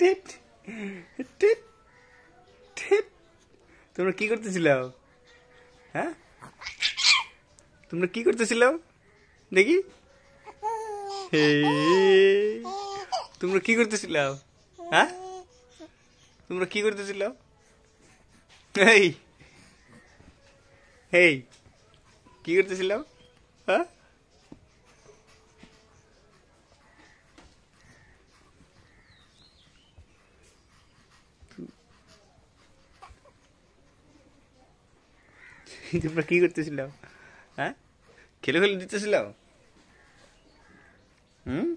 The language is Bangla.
টিট টিট টিট। তোমরা কি করতেছিল? হ্যাঁ, তোমরা কি করতেছিল দেখি? হে, তোমরা কি করতেছিল? হ্যাঁ, তোমরা কি করতেছিল? এই এই কি করতেছিল? হ্যাঁ, তোমরা কি করতেছিল? হ্যাঁ, খেলে খেলে দিতেছিল? হুম।